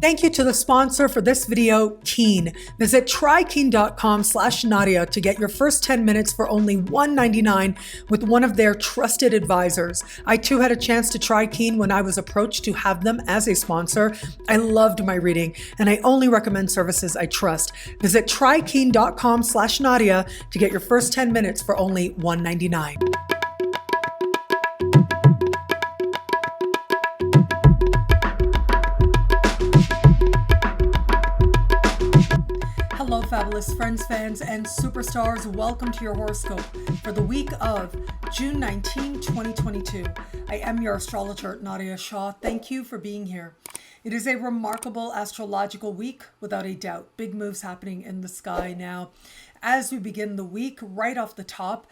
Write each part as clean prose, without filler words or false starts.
Thank you to the sponsor for this video, Keen. Visit trykeen.com/Nadiya to get your first 10 minutes for only $1.99 with one of their trusted advisors. I too had a chance to try Keen when I was approached to have them as a sponsor. I loved my reading, and I only recommend services I trust. Visit trykeen.com/Nadiya to get your first 10 minutes for only $1.99. Hello, fabulous friends, fans, and superstars. Welcome to your horoscope for the week of June 19, 2022. I am your astrologer, Nadiya Shah. Thank you for being here. It is a remarkable astrological week, without a doubt. Big moves happening in the sky now. As we begin the week, right off the top,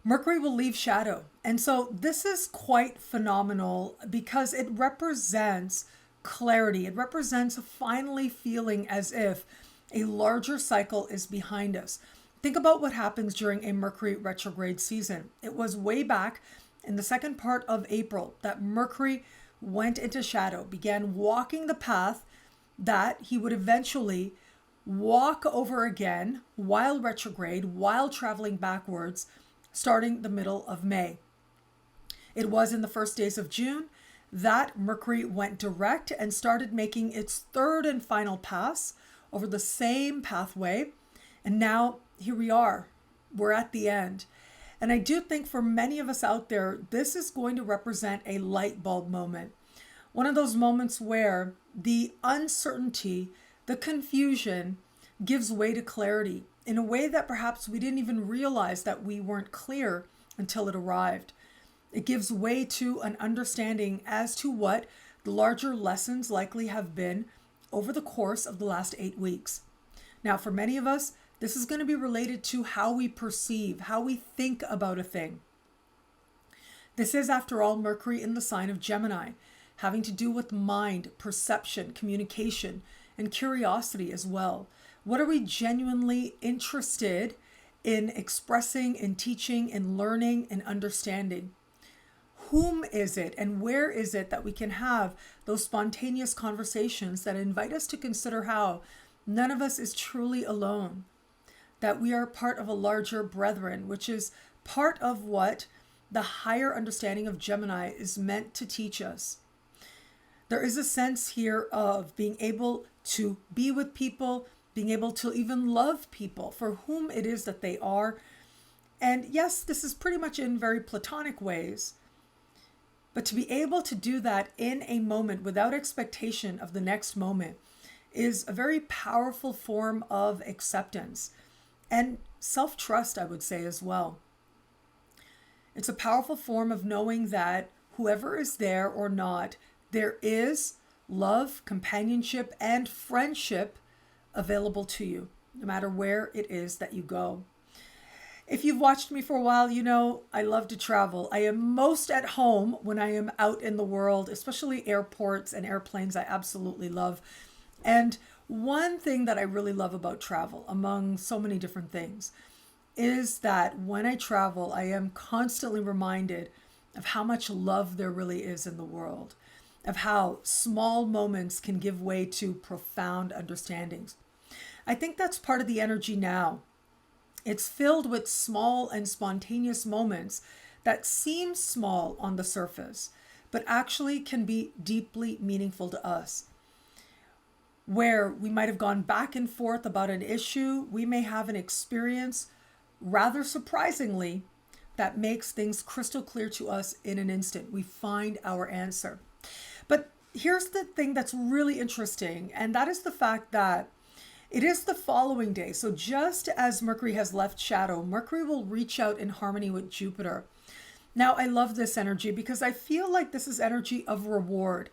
Mercury will leave shadow. And so this is quite phenomenal because it represents clarity. It represents finally feeling as if a larger cycle is behind us. Think about what happens during a Mercury retrograde season. It was way back in the second part of April that Mercury went into shadow, began walking the path that he would eventually walk over again while retrograde, while traveling backwards, starting the middle of May. It was in the first days of June that Mercury went direct and started making its third and final pass over the same pathway. And now here we are. We're at the end. And I do think for many of us out there, this is going to represent a light bulb moment. One of those moments where the uncertainty, the confusion gives way to clarity in a way that perhaps we didn't even realize that we weren't clear until it arrived. It gives way to an understanding as to what the larger lessons likely have been over the course of the last 8 weeks. Now, for many of us, this is going to be related to how we perceive, how we think about a thing. This is, after all, Mercury in the sign of Gemini, having to do with mind, perception, communication, and curiosity as well. What are we genuinely interested in expressing, in teaching, in learning, and understanding? Whom is it and where is it that we can have those spontaneous conversations that invite us to consider how none of us is truly alone, that we are part of a larger brethren, which is part of what the higher understanding of Gemini is meant to teach us. There is a sense here of being able to be with people, being able to even love people for whom it is that they are. And yes, this is pretty much in very platonic ways. But to be able to do that in a moment without expectation of the next moment is a very powerful form of acceptance and self-trust, I would say, as well. It's a powerful form of knowing that whoever is there or not, there is love, companionship, and friendship available to you, no matter where it is that you go. If you've watched me for a while, you know I love to travel. I am most at home when I am out in the world, especially airports and airplanes. I absolutely love. And one thing that I really love about travel, among so many different things, is that when I travel, I am constantly reminded of how much love there really is in the world, of how small moments can give way to profound understandings. I think that's part of the energy now. It's filled with small and spontaneous moments that seem small on the surface, but actually can be deeply meaningful to us. Where we might have gone back and forth about an issue, we may have an experience, rather surprisingly, that makes things crystal clear to us in an instant. We find our answer. But here's the thing that's really interesting, and that is the fact that it is the following day. So just as Mercury has left shadow, Mercury will reach out in harmony with Jupiter. Now, I love this energy because I feel like this is energy of reward.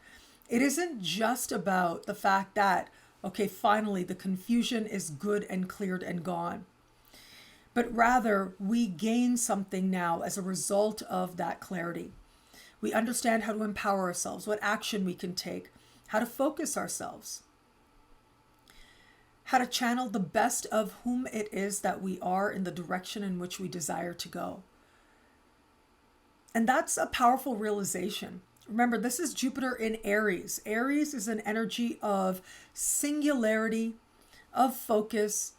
It isn't just about the fact that, okay, finally the confusion is good and cleared and gone. But rather, we gain something now as a result of that clarity. We understand how to empower ourselves, what action we can take, how to focus ourselves, how to channel the best of whom it is that we are in the direction in which we desire to go. And that's a powerful realization. Remember, this is Jupiter in Aries. Aries is an energy of singularity, of focus,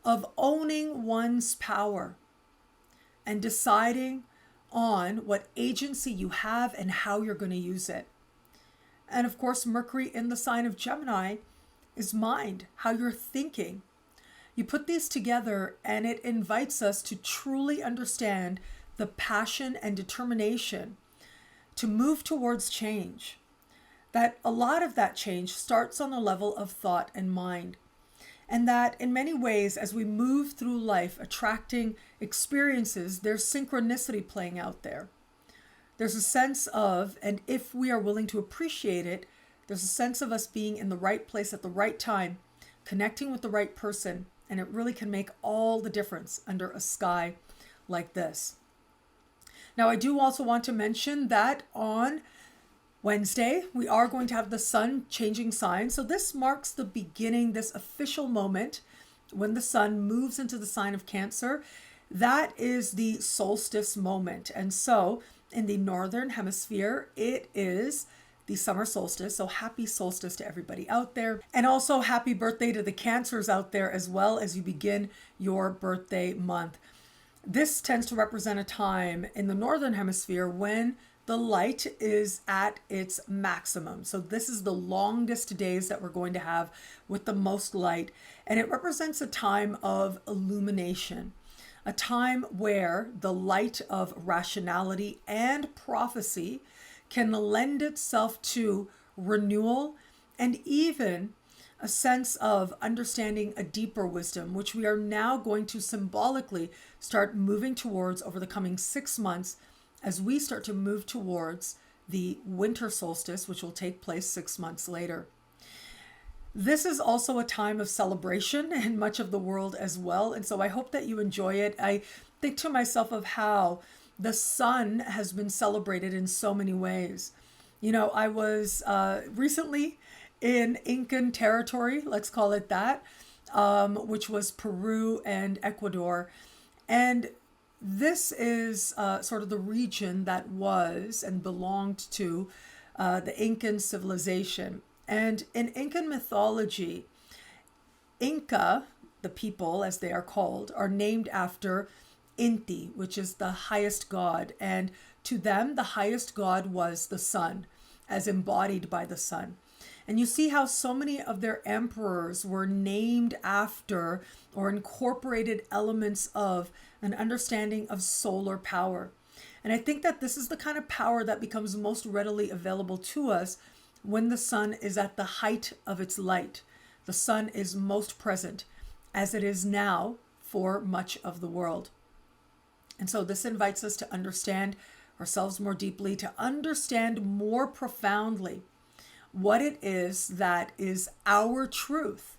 of owning one's power and deciding on what agency you have and how you're going to use it. And of course, Mercury in the sign of Gemini is mind, how you're thinking. You put these together and it invites us to truly understand the passion and determination to move towards change. That a lot of that change starts on the level of thought and mind. And that in many ways, as we move through life, attracting experiences, there's synchronicity playing out there. There's a sense of, and if we are willing to appreciate it, there's a sense of us being in the right place at the right time, connecting with the right person, and it really can make all the difference under a sky like this. Now, I do also want to mention that on Wednesday, we are going to have the sun changing signs. So this marks the beginning, this official moment when the sun moves into the sign of Cancer. That is the solstice moment. And so in the northern hemisphere, it is the summer solstice. So happy solstice to everybody out there. And also happy birthday to the Cancers out there as well as you begin your birthday month. This tends to represent a time in the northern hemisphere when the light is at its maximum. So this is the longest days that we're going to have with the most light. And it represents a time of illumination, a time where the light of rationality and prophecy can lend itself to renewal and even a sense of understanding a deeper wisdom, which we are now going to symbolically start moving towards over the coming 6 months as we start to move towards the winter solstice, which will take place 6 months later. This is also a time of celebration in much of the world as well. And so I hope that you enjoy it. I think to myself of how the sun has been celebrated in so many ways. You know, I was recently in Incan territory, let's call it that, which was Peru and Ecuador. And this is sort of the region that was and belonged to the Incan civilization. And in Incan mythology, Inca, the people as they are called, are named after Inti, which is the highest god. And to them, the highest god was the sun, as embodied by the sun. And you see how so many of their emperors were named after or incorporated elements of an understanding of solar power. And I think that this is the kind of power that becomes most readily available to us when the sun is at the height of its light. The sun is most present, as it is now for much of the world. And so this invites us to understand ourselves more deeply, to understand more profoundly what it is that is our truth,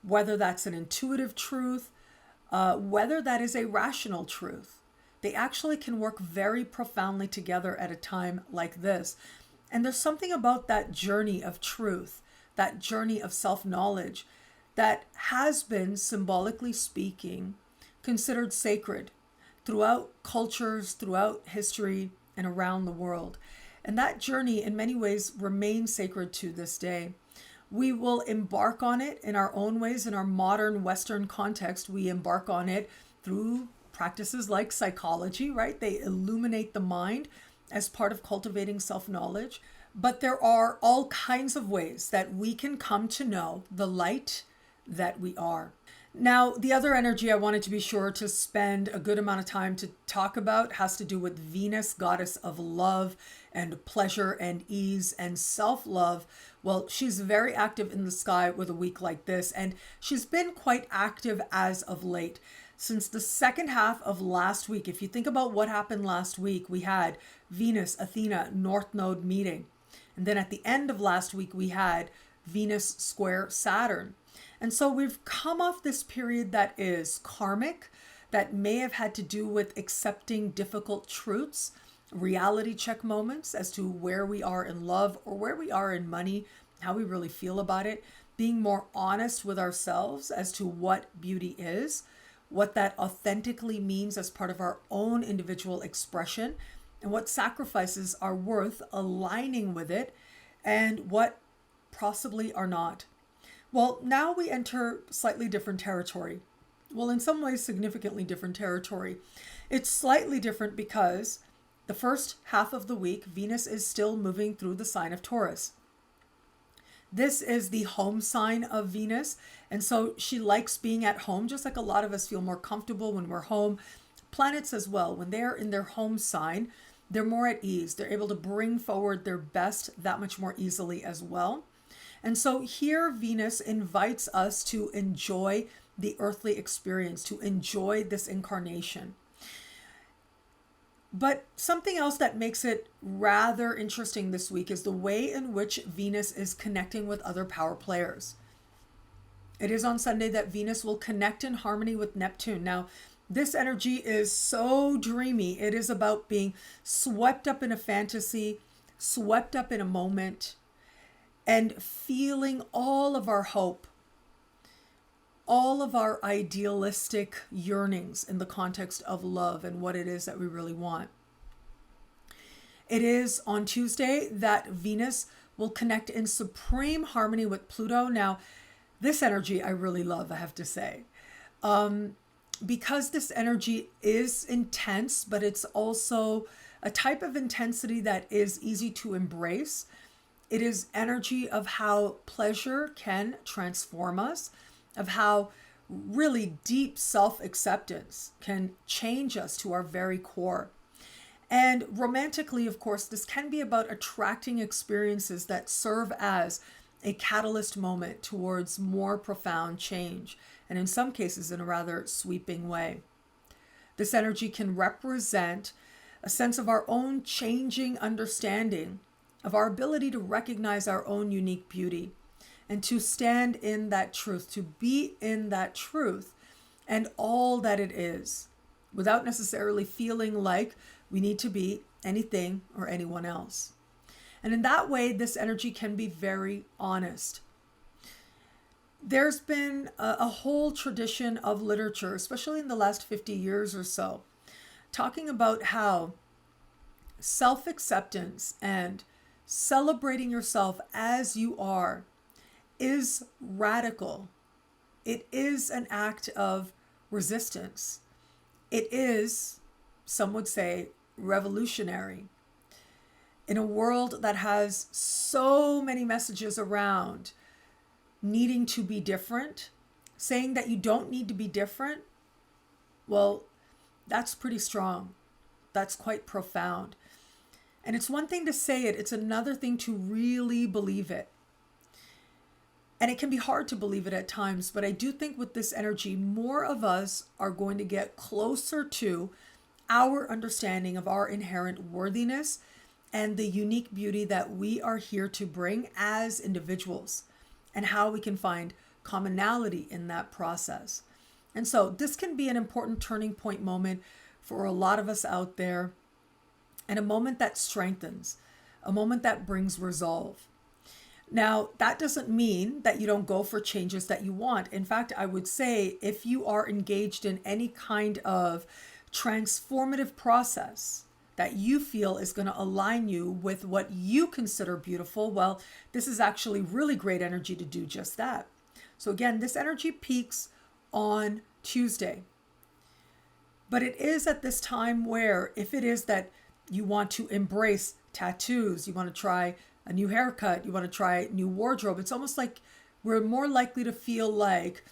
whether that's an intuitive truth, whether that is a rational truth. They actually can work very profoundly together at a time like this. And there's something about that journey of truth, that journey of self-knowledge that has been, symbolically speaking, considered sacred throughout cultures, throughout history, and around the world. And that journey in many ways remains sacred to this day. We will embark on it in our own ways. In our modern Western context, we embark on it through practices like psychology, right? They illuminate the mind as part of cultivating self-knowledge. But there are all kinds of ways that we can come to know the light that we are. Now, the other energy I wanted to be sure to spend a good amount of time to talk about has to do with Venus, goddess of love and pleasure and ease and self-love. Well, she's very active in the sky with a week like this, and she's been quite active as of late. Since the second half of last week, if you think about what happened last week, we had Venus, Athena, North Node meeting. And then at the end of last week, we had Venus square Saturn. And so we've come off this period that is karmic, that may have had to do with accepting difficult truths, reality check moments as to where we are in love or where we are in money, how we really feel about it, being more honest with ourselves as to what beauty is, what that authentically means as part of our own individual expression, and what sacrifices are worth aligning with it and what possibly are not. Well, now we enter slightly different territory. Well, in some ways, significantly different territory. It's slightly different because the first half of the week, Venus is still moving through the sign of Taurus. This is the home sign of Venus, and so she likes being at home, just like a lot of us feel more comfortable when we're home. Planets as well, when they're in their home sign, they're more at ease. They're able to bring forward their best that much more easily as well. And so here Venus invites us to enjoy the earthly experience, to enjoy this incarnation. But something else that makes it rather interesting this week is the way in which Venus is connecting with other power players. It is on Sunday that Venus will connect in harmony with Neptune. Now, this energy is so dreamy. It is about being swept up in a fantasy, swept up in a moment, and feeling all of our hope, all of our idealistic yearnings in the context of love and what it is that we really want. It is on Tuesday that Venus will connect in supreme harmony with Pluto. Now, this energy I really love, I have to say. Because this energy is intense, but it's also a type of intensity that is easy to embrace. It is energy of how pleasure can transform us, of how really deep self-acceptance can change us to our very core. And romantically, of course, this can be about attracting experiences that serve as a catalyst moment towards more profound change, and in some cases in a rather sweeping way. This energy can represent a sense of our own changing understanding of our ability to recognize our own unique beauty and to stand in that truth, to be in that truth and all that it is, without necessarily feeling like we need to be anything or anyone else. And in that way, this energy can be very honest. There's been a whole tradition of literature, especially in the last 50 years or so, talking about how self-acceptance and celebrating yourself as you are is radical. It is an act of resistance. It is, some would say, revolutionary. In a world that has so many messages around needing to be different, saying that you don't need to be different, well, that's pretty strong. That's quite profound. And it's one thing to say it, it's another thing to really believe it. And it can be hard to believe it at times, but I do think with this energy, more of us are going to get closer to our understanding of our inherent worthiness and the unique beauty that we are here to bring as individuals, and how we can find commonality in that process. And so this can be an important turning point moment for a lot of us out there, and a moment that strengthens, a moment that brings resolve. Now, that doesn't mean that you don't go for changes that you want. In fact, I would say if you are engaged in any kind of transformative process that you feel is going to align you with what you consider beautiful, well, this is actually really great energy to do just that. So again, this energy peaks on Tuesday. But it is at this time where, if it is that you want to embrace tattoos, you want to try a new haircut, you want to try a new wardrobe, it's almost like we're more likely to feel like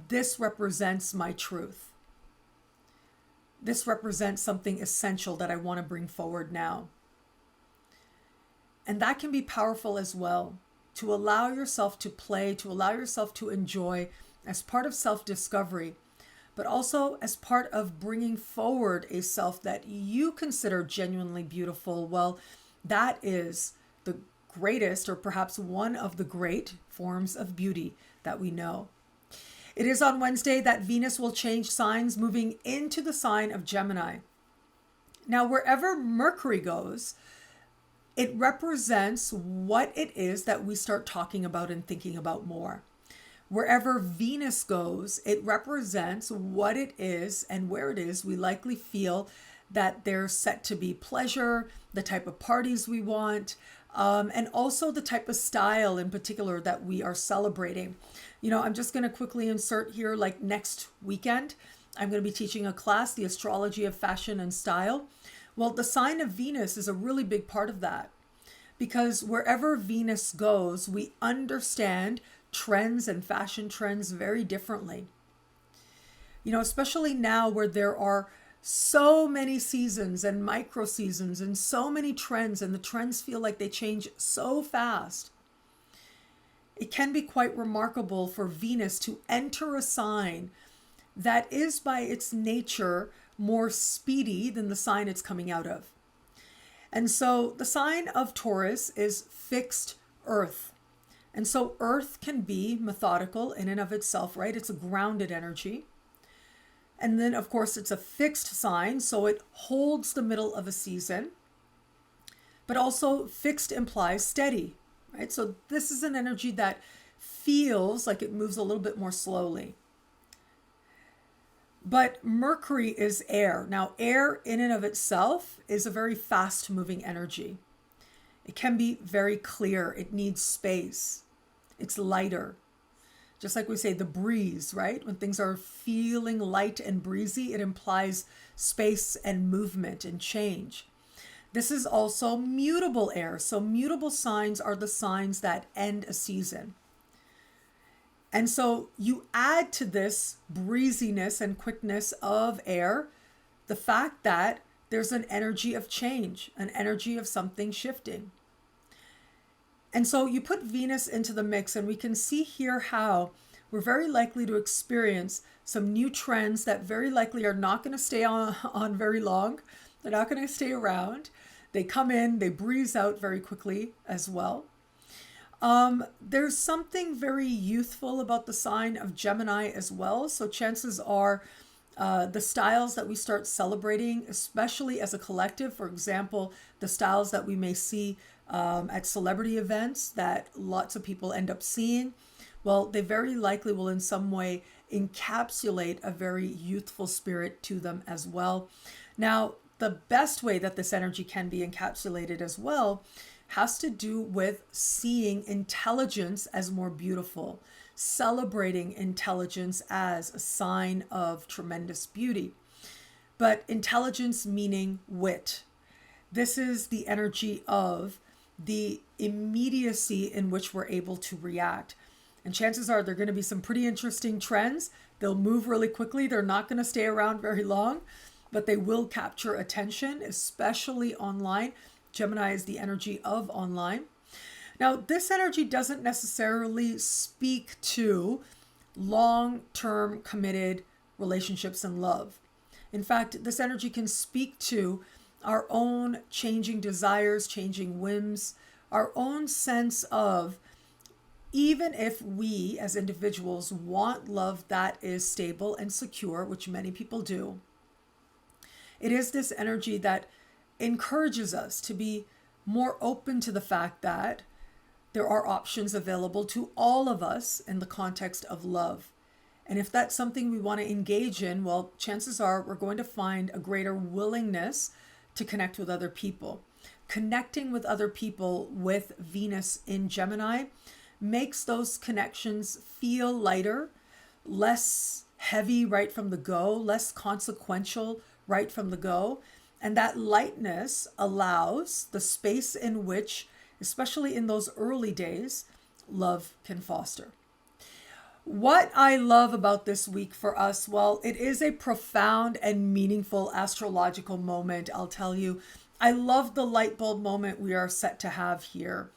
this represents my truth. This represents something essential that I want to bring forward now. And that can be powerful as well, to allow yourself to play, to allow yourself to enjoy as part of self-discovery, but also as part of bringing forward a self that you consider genuinely beautiful. Well, that is the greatest, or perhaps one of the great forms of beauty that we know. It is on Wednesday that Venus will change signs, moving into the sign of Gemini. Now, wherever Mercury goes, it represents what it is that we start talking about and thinking about more. Wherever Venus goes, it represents what it is and where it is we likely feel that there's set to be pleasure, the type of parties we want, and also the type of style in particular that we are celebrating. I'm just going to quickly insert here, like next weekend, I'm going to be teaching a class, the astrology of fashion and style. Well, the sign of Venus is a really big part of that, because wherever Venus goes, we understand trends and fashion trends very differently. Especially now where there are so many seasons and micro seasons and so many trends, and the trends feel like they change so fast. It can be quite remarkable for Venus to enter a sign that is by its nature more speedy than the sign it's coming out of. And so the sign of Taurus is fixed earth. And so earth can be methodical in and of itself, right? It's a grounded energy. And then, of course, it's a fixed sign, so it holds the middle of a season. But also fixed implies steady, right? So this is an energy that feels like it moves a little bit more slowly. But Mercury is air. Now, air in and of itself is a very fast-moving energy. It can be very clear. It needs space. It's lighter. Just like we say, the breeze, right? When things are feeling light and breezy, it implies space and movement and change. This is also mutable air. So mutable signs are the signs that end a season. And so you add to this breeziness and quickness of air the fact that there's an energy of change, an energy of something shifting. And so you put Venus into the mix, and we can see here how we're very likely to experience some new trends that very likely are not going to stay on very long. They're not going to stay around. They come in, they breeze out very quickly as well. There's something very youthful about the sign of Gemini as well. So chances are the styles that we start celebrating, especially as a collective, for example, the styles that we may see at celebrity events that lots of people end up seeing, well, they very likely will in some way encapsulate a very youthful spirit to them as well. Now, the best way that this energy can be encapsulated as well has to do with seeing intelligence as more beautiful, celebrating intelligence as a sign of tremendous beauty. But intelligence meaning wit. This is the energy of the immediacy in which we're able to react. And chances are there are going to be some pretty interesting trends. They'll move really quickly. They're not going to stay around very long, but they will capture attention, especially online. Gemini is the energy of online. Now, this energy doesn't necessarily speak to long-term committed relationships and love. In fact, this energy can speak to our own changing desires, changing whims, our own sense of, even if we as individuals want love that is stable and secure, which many people do, it is this energy that encourages us to be more open to the fact that there are options available to all of us in the context of love. And if that's something we want to engage in, well, chances are we're going to find a greater willingness to connect with other people. Connecting with other people with Venus in Gemini makes those connections feel lighter, less heavy right from the go, less consequential right from the go. And that lightness allows the space in which, especially in those early days, love can foster. What I love about this week for us, well, it is a profound and meaningful astrological moment, I'll tell you. I love the light bulb moment we are set to have here.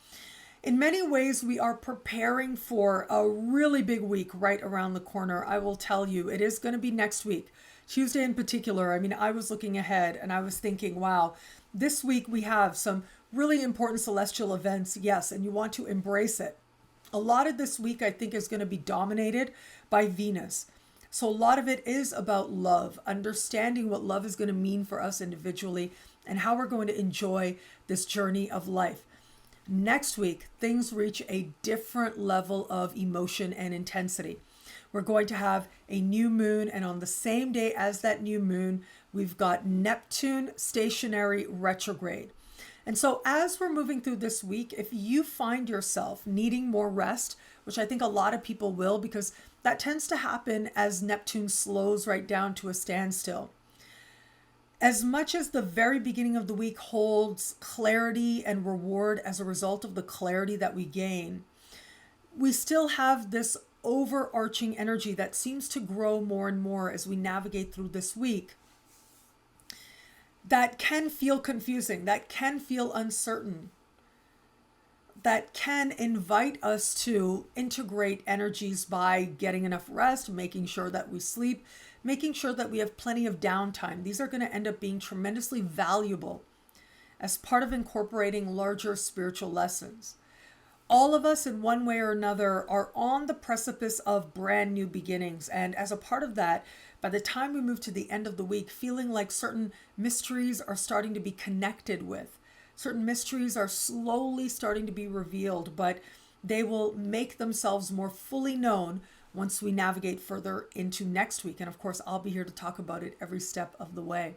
In many ways, we are preparing for a really big week right around the corner. I will tell you, it is going to be next week. Tuesday in particular. I mean, I was looking ahead and I was thinking, wow, this week we have some really important celestial events. Yes, and you want to embrace it. A lot of this week, I think, is going to be dominated by Venus. So a lot of it is about love, understanding what love is going to mean for us individually and how we're going to enjoy this journey of life. Next week, things reach a different level of emotion and intensity. We're going to have a new moon, and on the same day as that new moon, we've got Neptune stationary retrograde. And so as we're moving through this week, if you find yourself needing more rest, which I think a lot of people will, because that tends to happen as Neptune slows right down to a standstill. As much as the very beginning of the week holds clarity and reward as a result of the clarity that we gain, we still have this overarching energy that seems to grow more and more as we navigate through this week. That can feel confusing, that can feel uncertain, that can invite us to integrate energies by getting enough rest, making sure that we sleep, making sure that we have plenty of downtime. These are going to end up being tremendously valuable as part of incorporating larger spiritual lessons. All of us in one way or another are on the precipice of brand new beginnings. And as a part of that, by the time we move to the end of the week, feeling like certain mysteries are starting to be connected with, certain mysteries are slowly starting to be revealed, but they will make themselves more fully known once we navigate further into next week. And of course, I'll be here to talk about it every step of the way.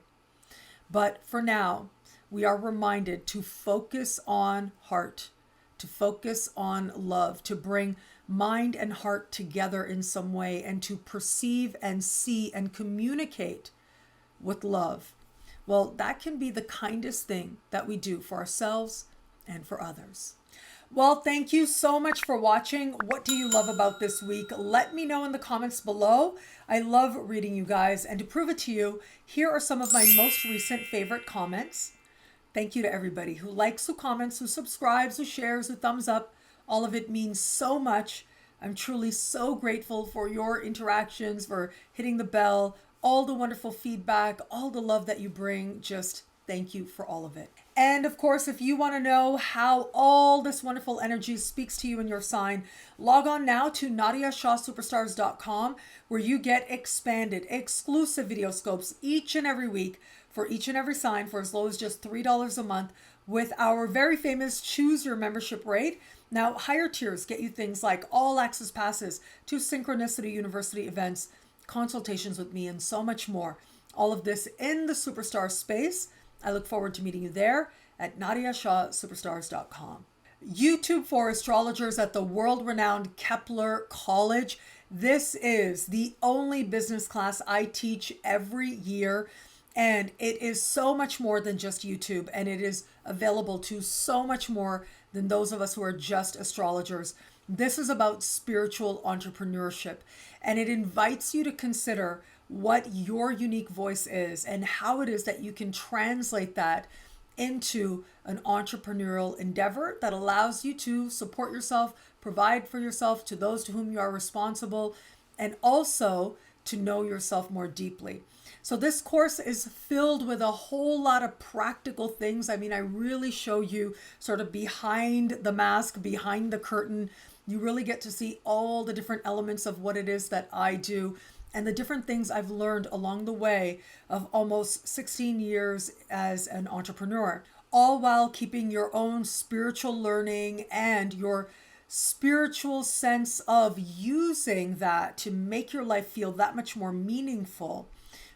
But for now, we are reminded to focus on heart, to focus on love, to bring mind and heart together in some way, and to perceive and see and communicate with love. Well, that can be the kindest thing that we do for ourselves and for others. Well, thank you so much for watching. What do you love about this week? Let me know in the comments below. I love reading you guys. And to prove it to you, here are some of my most recent favorite comments. Thank you to everybody who likes, who comments, who subscribes, who shares, who thumbs up. All of it means so much. I'm truly so grateful for your interactions, for hitting the bell, all the wonderful feedback, all the love that you bring. Just thank you for all of it. And of course, if you want to know how all this wonderful energy speaks to you in your sign, log on now to NadiyaShahSuperstars.com, where you get expanded, exclusive video scopes each and every week for each and every sign for as low as just $3 a month, with our very famous Choose Your Membership rate. Now, higher tiers get you things like all access passes to Synchronicity University events, consultations with me, and so much more. All of this in the Superstar space. I look forward to meeting you there at NadiyaShahSuperstars.com. YouTube for astrologers at the world-renowned Kepler College. This is the only business class I teach every year. And it is so much more than just YouTube, and it is available to so much more than those of us who are just astrologers. This is about spiritual entrepreneurship, and it invites you to consider what your unique voice is and how it is that you can translate that into an entrepreneurial endeavor that allows you to support yourself, provide for yourself, to those to whom you are responsible, and also to know yourself more deeply. So this course is filled with a whole lot of practical things. I mean, I really show you sort of behind the mask, behind the curtain. You really get to see all the different elements of what it is that I do and the different things I've learned along the way of almost 16 years as an entrepreneur, all while keeping your own spiritual learning and your spiritual sense of using that to make your life feel that much more meaningful,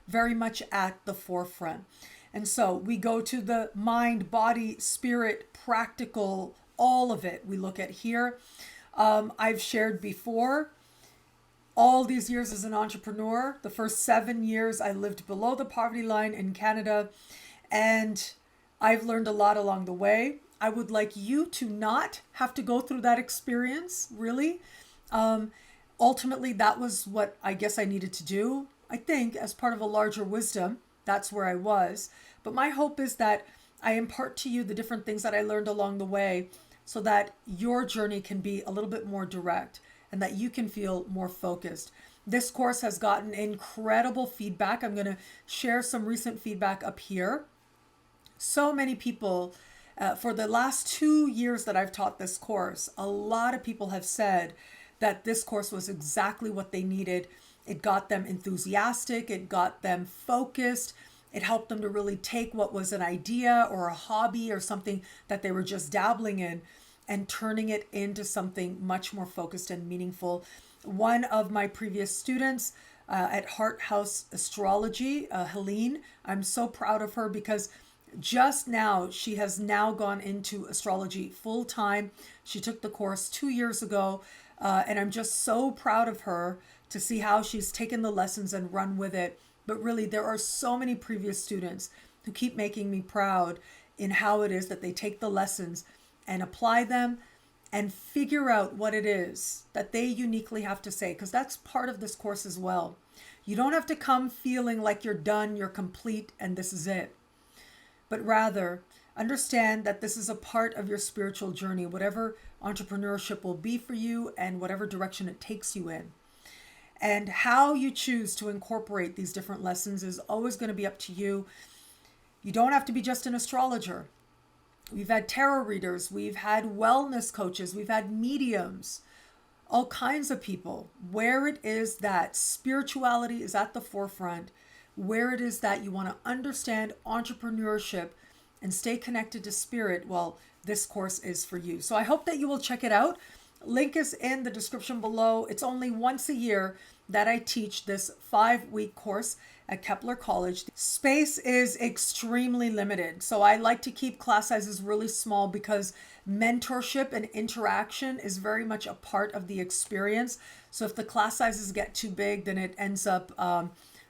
very much at the forefront. And so we go to the mind, body, spirit, practical, all of it we look at here. I've shared before, all these years as an entrepreneur, the first 7 years I lived below the poverty line in Canada, and I've learned a lot along the way. I would like you to not have to go through that experience, really. Ultimately, that was what I guess I needed to do. I think as part of a larger wisdom, that's where I was. But my hope is that I impart to you the different things that I learned along the way so that your journey can be a little bit more direct and that you can feel more focused. This course has gotten incredible feedback. I'm going to share some recent feedback up here. So many people, for the last 2 years that I've taught this course, a lot of people have said that this course was exactly what they needed. It got them enthusiastic. It got them focused. It helped them to really take what was an idea or a hobby or something that they were just dabbling in and turning it into something much more focused and meaningful. One of my previous students at Heart House Astrology, Helene. I'm so proud of her because just now she has now gone into astrology full time. She took the course 2 years ago, and I'm just so proud of her to see how she's taken the lessons and run with it. But really, there are so many previous students who keep making me proud in how it is that they take the lessons and apply them and figure out what it is that they uniquely have to say, because that's part of this course as well. You don't have to come feeling like you're done, you're complete, and this is it. But rather, understand that this is a part of your spiritual journey, whatever entrepreneurship will be for you and whatever direction it takes you in. And how you choose to incorporate these different lessons is always going to be up to you. You don't have to be just an astrologer. We've had tarot readers, we've had wellness coaches, we've had mediums, all kinds of people. Where it is that spirituality is at the forefront, where it is that you want to understand entrepreneurship and stay connected to spirit, well, this course is for you. So I hope that you will check it out. Link is in the description below. It's only once a year that I teach this 5-week course at Kepler College. Space is extremely limited. So I like to keep class sizes really small because mentorship and interaction is very much a part of the experience. So if the class sizes get too big, then it ends up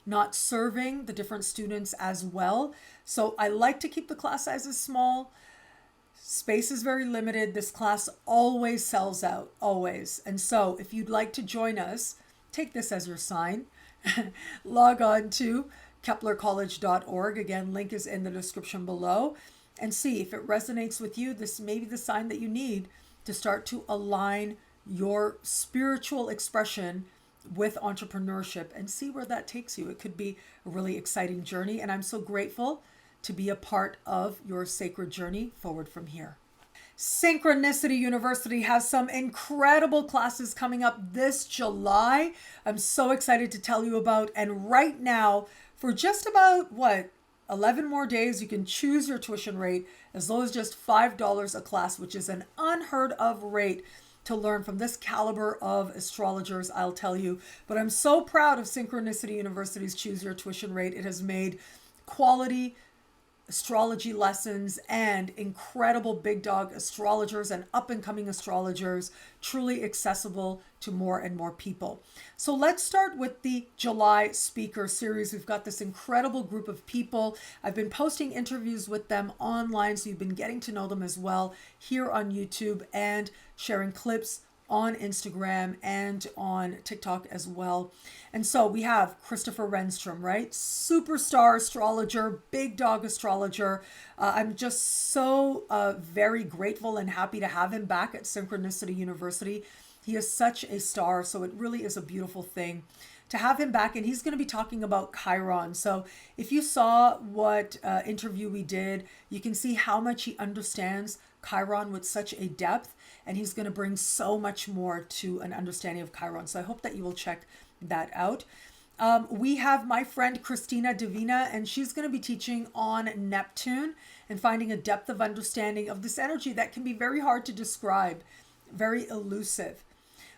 not serving the different students as well. So I like to keep the class sizes small. Space is very limited. This class always sells out, always. And so if you'd like to join us, take this as your sign. Log on to keplercollege.org. Again, link is in the description below. And see if it resonates with you. This may be the sign that you need to start to align your spiritual expression with entrepreneurship and see where that takes you. It could be a really exciting journey. And I'm so grateful to be a part of your sacred journey forward from here. Synchronicity University has some incredible classes coming up this July. I'm so excited to tell you about. And right now, for just about 11 more days, you can choose your tuition rate as low as just $5 a class, which is an unheard of rate to learn from this caliber of astrologers, I'll tell you. But I'm so proud of Synchronicity University's Choose Your Tuition Rate. It has made quality astrology lessons and incredible big dog astrologers and up-and-coming astrologers truly accessible to more and more people. So let's start with the July speaker series. We've got this incredible group of people. I've been posting interviews with them online, so you've been getting to know them as well here on YouTube and sharing clips on Instagram and on TikTok as well. And so we have Christopher RENSTROM, right? Superstar astrologer, big dog astrologer. I'm just so very grateful and happy to have him back at Synchronicity University. He is such a star, so it really is a beautiful thing to have him back. And he's going to be talking about Chiron. So if you saw what interview we did, you can see how much he understands Chiron with such a depth, and he's going to bring so much more to an understanding of Chiron. So I hope that you will check that out. We have my friend CHRISTINA DIVINA, and she's going to be teaching on Neptune and finding a depth of understanding of this energy that can be very hard to describe, very elusive.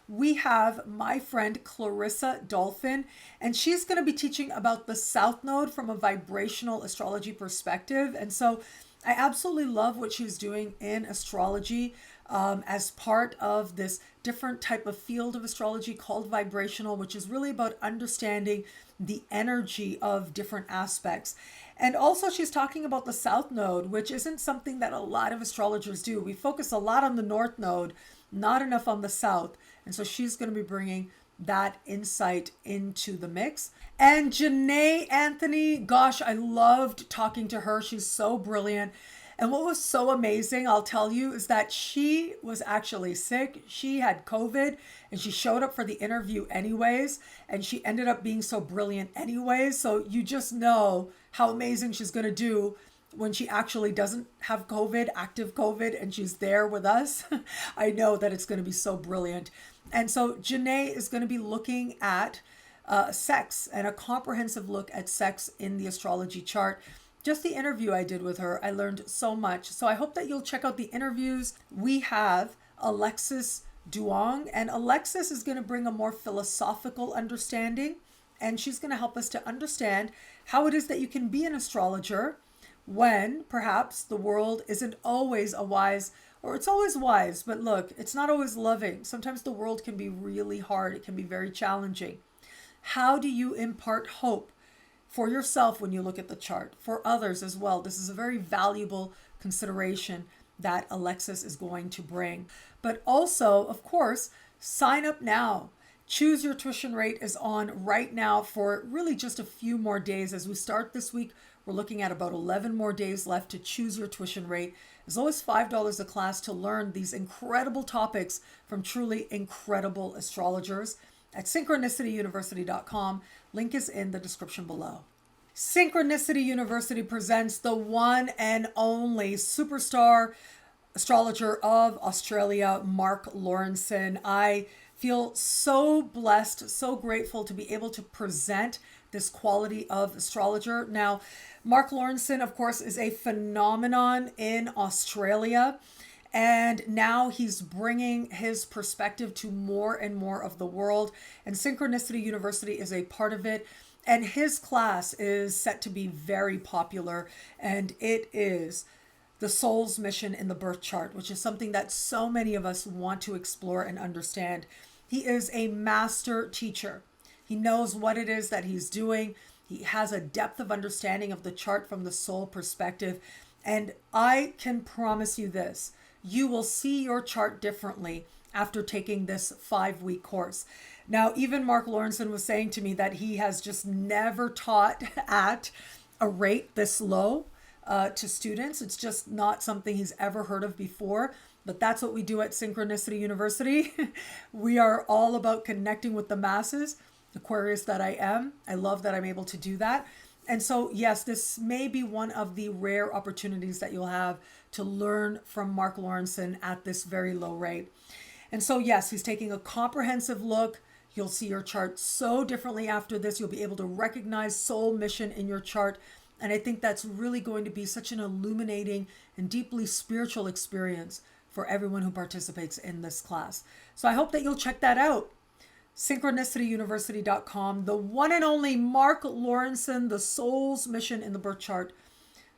We have my friend CLARISSA DOLPHIN, and she's going to be teaching about the South Node from a vibrational astrology perspective. And so I absolutely love what she's doing in astrology as part of this different type of field of astrology called vibrational, which is really about understanding the energy of different aspects. And also she's talking about the South Node, which isn't something that a lot of astrologers do. We focus a lot on the North Node, not enough on the South. And so she's going to be bringing that insight into the mix. And JANAY Anthony, gosh, I loved talking to her. She's so brilliant. And what was so amazing, I'll tell you, is that she was actually sick. She had COVID and she showed up for the interview anyways. And she ended up being so brilliant anyways. So you just know how amazing she's going to do when she actually doesn't have COVID, active COVID, and she's there with us. I know that it's going to be so brilliant. And so JANAY is going to be looking at sex and a comprehensive look at sex in the astrology chart. Just the interview I did with her, I learned so much. So I hope that you'll check out the interviews. We have ALEXIS DUONG, and ALEXIS is going to bring a more philosophical understanding and she's going to help us to understand how it is that you can be an astrologer when perhaps the world isn't always a wise, or it's always wise, but look, it's not always loving. Sometimes the world can be really hard. It can be very challenging. How do you impart hope for yourself when you look at the chart, for others as well? This is a very valuable consideration that Alexis is going to bring. But also, of course, sign up now. Choose Your Tuition Rate is on right now for really just a few more days. As we start this week, we're looking at about 11 more days left to choose your tuition rate. As low as $5 a class to learn these incredible topics from truly incredible astrologers at synchronicityuniversity.com. Link is in the description below. Synchronicity University presents the one and only superstar astrologer of Australia, Marc Laurenson. I feel so blessed, so grateful to be able to present this quality of astrologer. Now, Marc Laurenson, of course, is a phenomenon in Australia, and now he's bringing his perspective to more and more of the world, and Synchronicity University is a part of it. And his class is set to be very popular, and it is the soul's mission in the birth chart, which is something that so many of us want to explore and understand. He is a master teacher. He knows what it is that he's doing. He has a depth of understanding of the chart from the soul perspective. And I can promise you this, you will see your chart differently after taking this 5-week course. Now, even Marc Laurenson was saying to me that he has just never taught at a rate this low to students. It's just not something he's ever heard of before, but that's what we do at Synchronicity University. We are all about connecting with the masses, Aquarius that I am. I love that I'm able to do that. And so, yes, this may be one of the rare opportunities that you'll have to learn from Marc Laurenson at this very low rate. And so, yes, he's taking a comprehensive look. You'll see your chart so differently after this. You'll be able to recognize soul mission in your chart. And I think that's really going to be such an illuminating and deeply spiritual experience for everyone who participates in this class. So I hope that you'll check that out. synchronicityuniversity.com, the one and only Marc Laurenson, the soul's mission in the birth chart.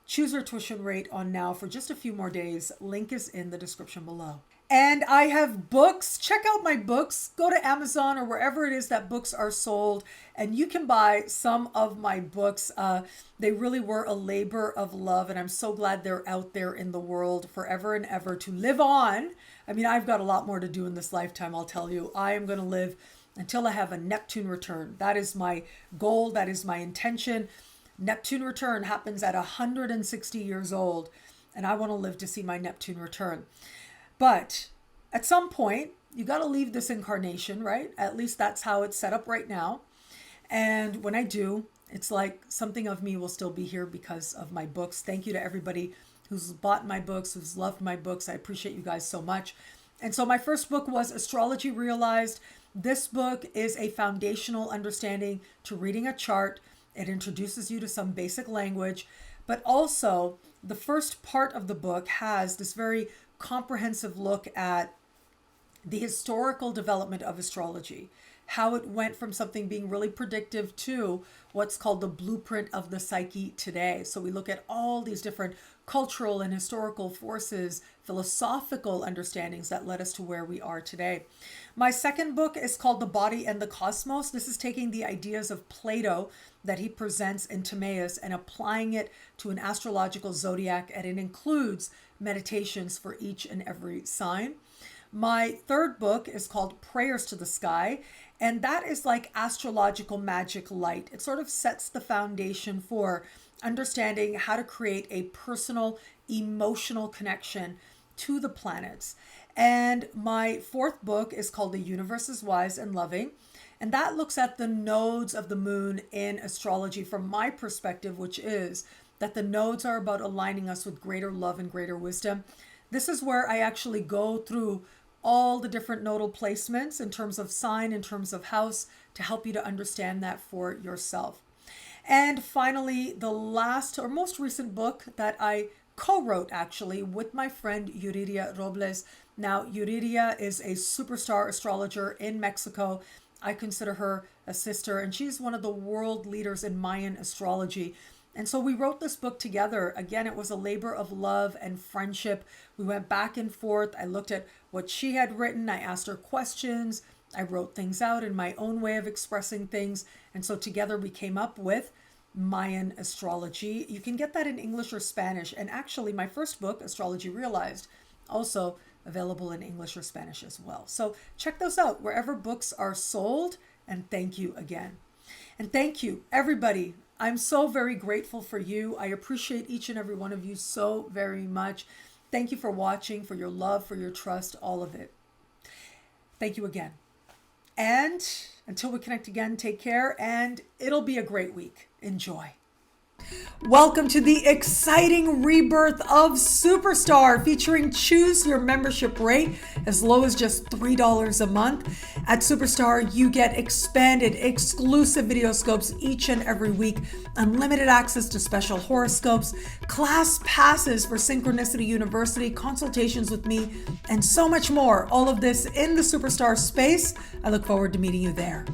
Choose your tuition rate on now for just a few more days. Link is in the description below. And I have books. Check out my books. Go to Amazon or wherever it is that books are sold, and you can buy some of my books. They really were a labor of love, and I'm so glad they're out there in the world forever and ever to live on. I mean, I've got a lot more to do in this lifetime, I'll tell you. I am going to live until I have a Neptune return. That is my goal. That is my intention. Neptune return happens at 160 years old, and I want to live to see my Neptune return. But at some point, you got to leave this incarnation, right? At least that's how it's set up right now. And when I do, it's like something of me will still be here because of my books. Thank you to everybody who's bought my books, who's loved my books. I appreciate you guys so much. And so my first book was Astrology Realized. This book is a foundational understanding to reading a chart. It introduces you to some basic language, but also the first part of the book has this very comprehensive look at the historical development of astrology, how it went from something being really predictive to what's called the blueprint of the psyche today. So we look at all these different cultural and historical forces, philosophical understandings that led us to where we are today. My second book is called The Body and the Cosmos. This is taking the ideas of Plato that he presents in Timaeus and applying it to an astrological zodiac, and it includes meditations for each and every sign. My third book is called Prayers to the Sky, and that is like astrological magic light. It sort of sets the foundation for understanding how to create a personal, emotional connection to the planets. And my fourth book is called The Universe is Wise and Loving, and that looks at the nodes of the moon in astrology from my perspective, which is that the nodes are about aligning us with greater love and greater wisdom. This is where I actually go through all the different nodal placements in terms of sign, in terms of house, to help you to understand that for yourself. And finally, the last or most recent book that I co-wrote actually with my friend Yuridia Robles. Now, Yuridia is a superstar astrologer in Mexico. I consider her a sister, and she's one of the world leaders in Mayan astrology. And so we wrote this book together. Again, it was a labor of love and friendship. We went back and forth. I looked at what she had written. I asked her questions. I wrote things out in my own way of expressing things. And so together we came up with Mayan astrology. You can get that in English or Spanish. And actually, my first book, Astrology Realized, also available in English or Spanish as well. So check those out wherever books are sold. And thank you again. And thank you, everybody. I'm so very grateful for you. I appreciate each and every one of you so very much. Thank you for watching, for your love, for your trust, all of it. Thank you again. And until we connect again, take care, and it'll be a great week. Enjoy. Welcome to the exciting rebirth of Superstar, featuring choose your membership rate as low as just $3 a month. At Superstar, you get expanded, exclusive videoscopes each and every week, unlimited access to special horoscopes, class passes for Synchronicity University, consultations with me, and so much more. All of this in the Superstar space. I look forward to meeting you there.